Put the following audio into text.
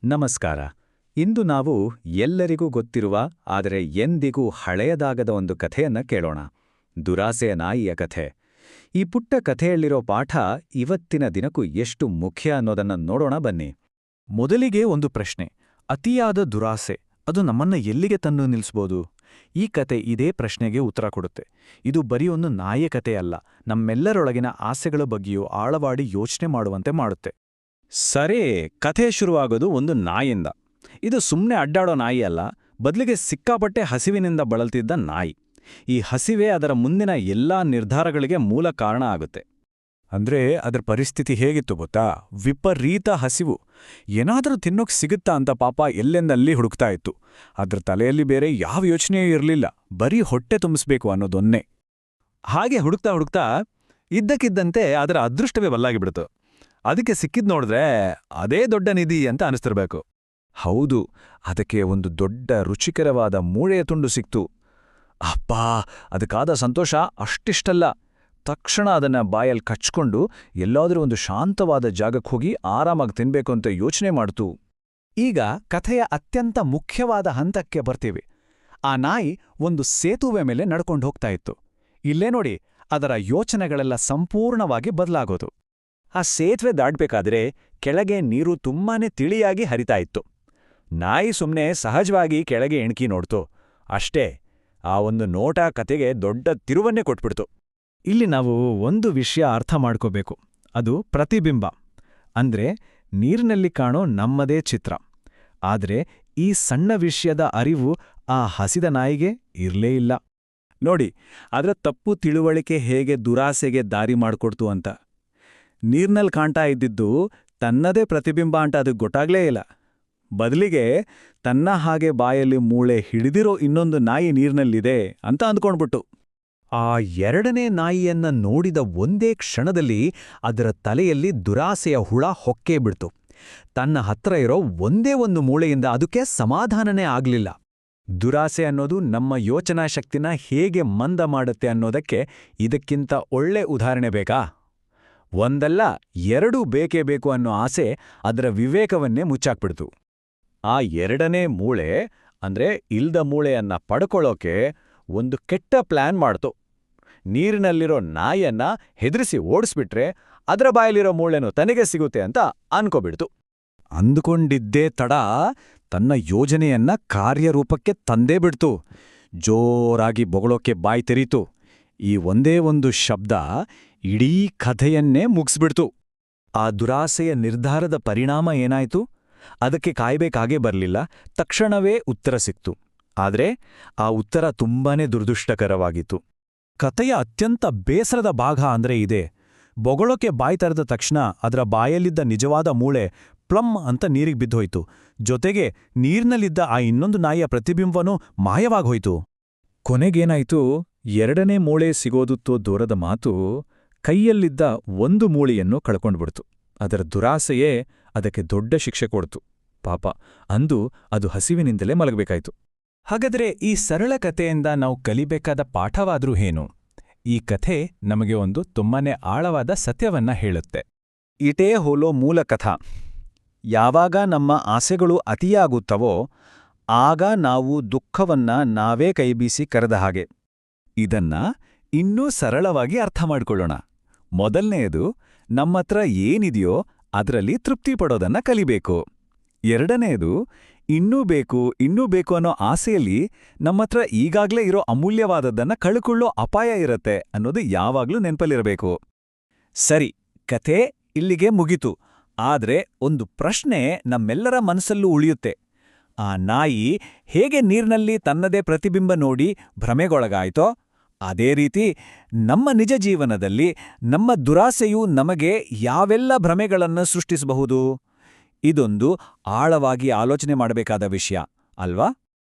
ನಮಸ್ಕಾರ. ಇಂದು ನಾವು ಎಲ್ಲರಿಗೂ ಗೊತ್ತಿರುವ ಆದರೆ ಎಂದಿಗೂ ಹಳೆಯದಾಗದ ಒಂದು ಕಥೆಯನ್ನ ಕೇಳೋಣ. ದುರಾಸೆಯ ನಾಯಿಯ ಕಥೆ. ಈ ಪುಟ್ಟ ಕಥೆಯಲ್ಲಿರೋ ಪಾಠ ಇವತ್ತಿನ ದಿನಕ್ಕೂ ಎಷ್ಟು ಮುಖ್ಯ ಅನ್ನೋದನ್ನ ನೋಡೋಣ ಬನ್ನಿ. ಮೊದಲಿಗೆ ಒಂದು ಪ್ರಶ್ನೆ. ಅತಿಯಾದ ದುರಾಸೆ ಅದು ನಮ್ಮನ್ನ ಎಲ್ಲಿಗೆ ತಂದು ನಿಲ್ಲಿಸ್ಬೋದು? ಈ ಕತೆ ಇದೇ ಪ್ರಶ್ನೆಗೆ ಉತ್ತರ ಕೊಡುತ್ತೆ. ಇದು ಬರೀ ಒಂದು ನಾಯಿಯ ಕಥೆಯಲ್ಲ, ನಮ್ಮೆಲ್ಲರೊಳಗಿನ ಆಸೆಗಳ ಬಗ್ಗೆಯೂ ಆಳವಾಡಿ ಯೋಚನೆ ಮಾಡುವಂತೆ ಮಾಡುತ್ತೆ. ಸರಿ, ಕಥೆ ಶುರುವಾಗೋದು ಒಂದು ನಾಯಿಯಿಂದ. ಇದು ಸುಮ್ಮನೆ ಅಡ್ಡಾಡೋ ನಾಯಿ ಅಲ್ಲ, ಬದಲಿಗೆ ಸಿಕ್ಕಾಪಟ್ಟೆ ಹಸಿವಿನಿಂದ ಬಳಲ್ತಿದ್ದ ನಾಯಿ. ಈ ಹಸಿವೆ ಅದರ ಮುಂದಿನ ಎಲ್ಲಾ ನಿರ್ಧಾರಗಳಿಗೆ ಮೂಲ ಕಾರಣ ಆಗುತ್ತೆ. ಅಂದ್ರೆ ಅದರ ಪರಿಸ್ಥಿತಿ ಹೇಗಿತ್ತು ಗೊತ್ತಾ? ವಿಪರೀತ ಹಸಿವು. ಏನಾದರೂ ತಿನ್ನೋಕ್ ಸಿಗುತ್ತಾ ಅಂತ ಪಾಪ ಎಲ್ಲೆಂದಲ್ಲಿ ಹುಡುಕ್ತಾ ಇತ್ತು. ಅದ್ರ ತಲೆಯಲ್ಲಿ ಬೇರೆ ಯಾವ ಯೋಚನೆಯೂ ಇರಲಿಲ್ಲ, ಬರೀ ಹೊಟ್ಟೆ ತುಂಬಿಸ್ಬೇಕು ಅನ್ನೋದೊನ್ನೇ. ಹಾಗೆ ಹುಡುಕ್ತಾ ಹುಡುಕ್ತಾ ಇದ್ದಕ್ಕಿದ್ದಂತೆ ಅದರ ಅದೃಷ್ಟವೇ ಬದಲಾಗಿಬಿಡ್ತು. ಅದಕ್ಕೆ ಸಿಕ್ಕಿದ್ ನೋಡಿದ್ರೆ ಅದೇ ದೊಡ್ಡ ನಿಧಿ ಅಂತ ಅನಿಸ್ತಿರ್ಬೇಕು. ಹೌದು, ಅದಕ್ಕೆ ಒಂದು ದೊಡ್ಡ ರುಚಿಕರವಾದ ಮೂಳೆಯ ತುಂಡು ಸಿಕ್ತು. ಅಪ್ಪಾ, ಅದಕ್ಕಾದ ಸಂತೋಷ ಅಷ್ಟಿಷ್ಟಲ್ಲ. ತಕ್ಷಣ ಅದನ್ನ ಬಾಯಲ್ಲಿ ಕಚ್ಕೊಂಡು ಎಲ್ಲಾದರೂ ಒಂದು ಶಾಂತವಾದ ಜಾಗಕ್ಕೆ ಹೋಗಿ ಆರಾಮಾಗಿ ತಿನ್ಬೇಕು ಅಂತ ಯೋಚನೆ ಮಾಡ್ತು. ಈಗ ಕಥೆಯ ಅತ್ಯಂತ ಮುಖ್ಯವಾದ ಹಂತಕ್ಕೆ ಬರ್ತೀವಿ. ಆ ನಾಯಿ ಒಂದು ಸೇತುವೆ ಮೇಲೆ ನಡ್ಕೊಂಡು ಹೋಗ್ತಾ ಇತ್ತು. ಇಲ್ಲೇ ನೋಡಿ, ಅದರ ಯೋಚನೆಗಳೆಲ್ಲ ಸಂಪೂರ್ಣವಾಗಿ ಬದಲಾಗೋದು. ಆ ಸೇತುವೆ ದಾಟ್ಬೇಕಾದ್ರೆ ಕೆಳಗೆ ನೀರು ತುಂಬಾನೇ ತಿಳಿಯಾಗಿ ಹರಿತಾ ಇತ್ತು. ನಾಯಿ ಸುಮ್ಮನೆ ಸಹಜವಾಗಿ ಕೆಳಗೆ ಎಣ್ಕಿ ನೋಡ್ತು. ಅಷ್ಟೇ, ಆ ಒಂದು ನೋಟ ಕತೆಗೆ ದೊಡ್ಡ ತಿರುವನ್ನೇ ಕೊಟ್ಬಿಡ್ತು. ಇಲ್ಲಿ ನಾವು ಒಂದು ವಿಷಯ ಅರ್ಥ ಮಾಡ್ಕೋಬೇಕು. ಅದು ಪ್ರತಿಬಿಂಬ. ಅಂದ್ರೆ ನೀರಿನಲ್ಲಿ ಕಾಣೋ ನಮ್ಮದೇ ಚಿತ್ರ. ಆದ್ರೆ ಈ ಸಣ್ಣ ವಿಷಯದ ಅರಿವು ಆ ಹಸಿದ ನಾಯಿಗೆ ಇರ್ಲೇ ಇಲ್ಲ. ನೋಡಿ, ಅದರ ತಪ್ಪು ತಿಳುವಳಿಕೆ ಹೇಗೆ ದುರಾಸೆಗೆ ದಾರಿ ಮಾಡ್ಕೊಡ್ತು ಅಂತ. ನೀರ್ನಲ್ಲಿ ಕಾಣ್ತಾ ಇದ್ದಿದ್ದು ತನ್ನದೇ ಪ್ರತಿಬಿಂಬ ಅಂತ ಅದಕ್ಕೆ ಗೊತ್ತಾಗ್ಲೇ ಇಲ್ಲ. ಬದಲಿಗೆ ತನ್ನ ಹಾಗೆ ಬಾಯಲ್ಲಿ ಮೂಳೆ ಹಿಡಿದಿರೋ ಇನ್ನೊಂದು ನಾಯಿ ನೀರ್ನಲ್ಲಿದೆ ಅಂತ ಅಂದ್ಕೊಂಡ್ಬಿಟ್ಟು. ಆ ಎರಡನೇ ನಾಯಿಯನ್ನ ನೋಡಿದ ಒಂದೇ ಕ್ಷಣದಲ್ಲಿ ಅದರ ತಲೆಯಲ್ಲಿ ದುರಾಸೆಯ ಹುಳ ಹೊಕ್ಕೇ ಬಿಡ್ತು. ತನ್ನ ಹತ್ರ ಇರೋ ಒಂದೇ ಒಂದು ಮೂಳೆಯಿಂದ ಅದಕ್ಕೆ ಸಮಾಧಾನನೇ ಆಗ್ಲಿಲ್ಲ. ದುರಾಸೆ ಅನ್ನೋದು ನಮ್ಮ ಯೋಚನಾ ಶಕ್ತಿನ ಹೇಗೆ ಮಂದ ಮಾಡುತ್ತೆ ಅನ್ನೋದಕ್ಕೆ ಇದಕ್ಕಿಂತ ಒಳ್ಳೆ ಉದಾಹರಣೆ ಬೇಕಾ? ಒಂದಲ್ಲ, ಎರಡೂ ಬೇಕೇ ಬೇಕು ಅನ್ನೋ ಆಸೆ ಅದರ ವಿವೇಕವನ್ನೇ ಮುಚ್ಚಾಕ್ಬಿಡ್ತು. ಆ ಎರಡನೇ ಮೂಳೆ ಅಂದ್ರೆ ಇಲ್ದ ಮೂಳೆಯನ್ನ ಪಡ್ಕೊಳ್ಳೋಕೆ ಒಂದು ಕೆಟ್ಟ ಪ್ಲಾನ್ ಮಾಡ್ತು. ನೀರಿನಲ್ಲಿರೋ ನಾಯಿಯನ್ನ ಹೆದರಿಸಿ ಓಡಿಸ್ಬಿಟ್ರೆ ಅದರ ಬಾಯಲ್ಲಿರೋ ಮೂಳೆನೂ ತನಗೆ ಸಿಗುತ್ತೆ ಅಂತ ಅನ್ಕೋಬಿಡ್ತು. ಅಂದುಕೊಂಡಿದ್ದೇ ತಡ ತನ್ನ ಯೋಜನೆಯನ್ನ ಕಾರ್ಯರೂಪಕ್ಕೆ ತಂದೇ ಬಿಡ್ತು. ಜೋರಾಗಿ ಬೊಗಳೋಕೆ ಬಾಯಿ ತೆರೀತು. ಈ ಒಂದೇ ಒಂದು ಶಬ್ದ ಇಡೀ ಕಥೆಯನ್ನೇ ಮುಗಿಸ್ಬಿಡ್ತು. ಆ ದುರಾಸೆಯ ನಿರ್ಧಾರದ ಪರಿಣಾಮ ಏನಾಯ್ತು? ಅದಕ್ಕೆ ಕಾಯ್ಬೇಕಾಗೇ ಬರ್ಲಿಲ್ಲ, ತಕ್ಷಣವೇ ಉತ್ತರ ಸಿಕ್ತು. ಆದ್ರೆ ಆ ಉತ್ತರ ತುಂಬಾನೇ ದುರದೃಷ್ಟಕರವಾಗಿತ್ತು. ಕಥೆಯ ಅತ್ಯಂತ ಬೇಸರದ ಭಾಗ ಅಂದ್ರೆ ಇದೆ. ಬೊಗಳೋಕೆ ಬಾಯಿ ತೆರೆದ ತಕ್ಷಣ ಅದರ ಬಾಯಲ್ಲಿದ್ದ ನಿಜವಾದ ಮೂಳೆ ಪ್ಲಮ್ ಅಂತ ನೀರಿಗೆ ಬಿದ್ದೋಯ್ತು. ಜೊತೆಗೆ ನೀರ್ನಲ್ಲಿದ್ದ ಆ ಇನ್ನೊಂದು ನಾಯಿಯ ಪ್ರತಿಬಿಂಬನೂ ಮಾಯವಾಗೋಯ್ತು. ಕೊನೆಗೇನಾಯ್ತು? ಎರಡನೇ ಮೂಳೆ ಸಿಗೋದುತ್ತೋ ದೂರದ ಮಾತು, ಕೈಯಲ್ಲಿದ್ದ ಒಂದು ಮೂಳೆಯನ್ನು ಕಳ್ಕೊಂಡ್ಬಿಡ್ತು. ಅದರ ದುರಾಸೆಯೇ ಅದಕ್ಕೆ ದೊಡ್ಡ ಶಿಕ್ಷೆ ಕೊಡ್ತು. ಪಾಪ, ಅಂದು ಅದು ಹಸಿವಿನಿಂದಲೇ ಮಲಗಬೇಕಾಯ್ತು. ಹಾಗಾದ್ರೆ ಈ ಸರಳ ಕಥೆಯಿಂದ ನಾವು ಕಲಿಬೇಕಾದ ಪಾಠವಾದ್ರೂ ಏನು? ಈ ಕಥೆ ನಮಗೆ ಒಂದು ತುಂಬಾನೇ ಆಳವಾದ ಸತ್ಯವನ್ನ ಹೇಳುತ್ತೆ. ಇಟೇ ಹೋಲೋ ಮೂಲ ಕಥಾ. ಯಾವಾಗ ನಮ್ಮ ಆಸೆಗಳು ಅತಿಯಾಗುತ್ತವೋ ಆಗ ನಾವು ದುಃಖವನ್ನ ನಾವೇ ಕೈಬೀಸಿ ಕರೆದ ಹಾಗೆ. ಇದನ್ನ ಇನ್ನೂ ಸರಳವಾಗಿ ಅರ್ಥ ಮಾಡ್ಕೊಳ್ಳೋಣ. ಮೊದಲನೆಯದು, ನಮ್ಮತ್ರ ಏನಿದೆಯೋ ಅದರಲ್ಲಿ ತೃಪ್ತಿ ಪಡೋದನ್ನ ಕಲಿಬೇಕು. ಎರಡನೆಯದು, ಇನ್ನೂ ಬೇಕು ಅನ್ನೋ ಆಸೆಯಲ್ಲಿ ನಮ್ಮತ್ರ ಈಗಾಗ್ಲೇ ಇರೋ ಅಮೂಲ್ಯವಾದದ್ದನ್ನ ಕಳ್ಕೊಳ್ಳೋ ಅಪಾಯ ಇರತ್ತೆ ಅನ್ನೋದು ಯಾವಾಗ್ಲೂ ನೆನ್ಪಲ್ಲಿರಬೇಕು. ಸರಿ, ಕಥೆ ಇಲ್ಲಿಗೆ ಮುಗಿತು. ಆದ್ರೆ ಒಂದು ಪ್ರಶ್ನೆ ನಮ್ಮೆಲ್ಲರ ಮನಸ್ಸಲ್ಲೂ ಉಳಿಯುತ್ತೆ. ಆ ನಾಯಿ ಹೇಗೆ ನೀರಿನಲ್ಲಿ ತನ್ನದೇ ಪ್ರತಿಬಿಂಬ ನೋಡಿ ಭ್ರಮೆಗೊಳಗಾಯ್ತೋ ಅದೇ ರೀತಿ ನಮ್ಮ ನಿಜ ಜೀವನದಲ್ಲಿ ನಮ್ಮ ದುರಾಸೆಯು ನಮಗೆ ಯಾವೆಲ್ಲ ಭ್ರಮೆಗಳನ್ನು ಸೃಷ್ಟಿಸಬಹುದು? ಇದೊಂದು ಆಳವಾಗಿ ಆಲೋಚನೆ ಮಾಡಬೇಕಾದ ವಿಷಯ ಅಲ್ವಾ?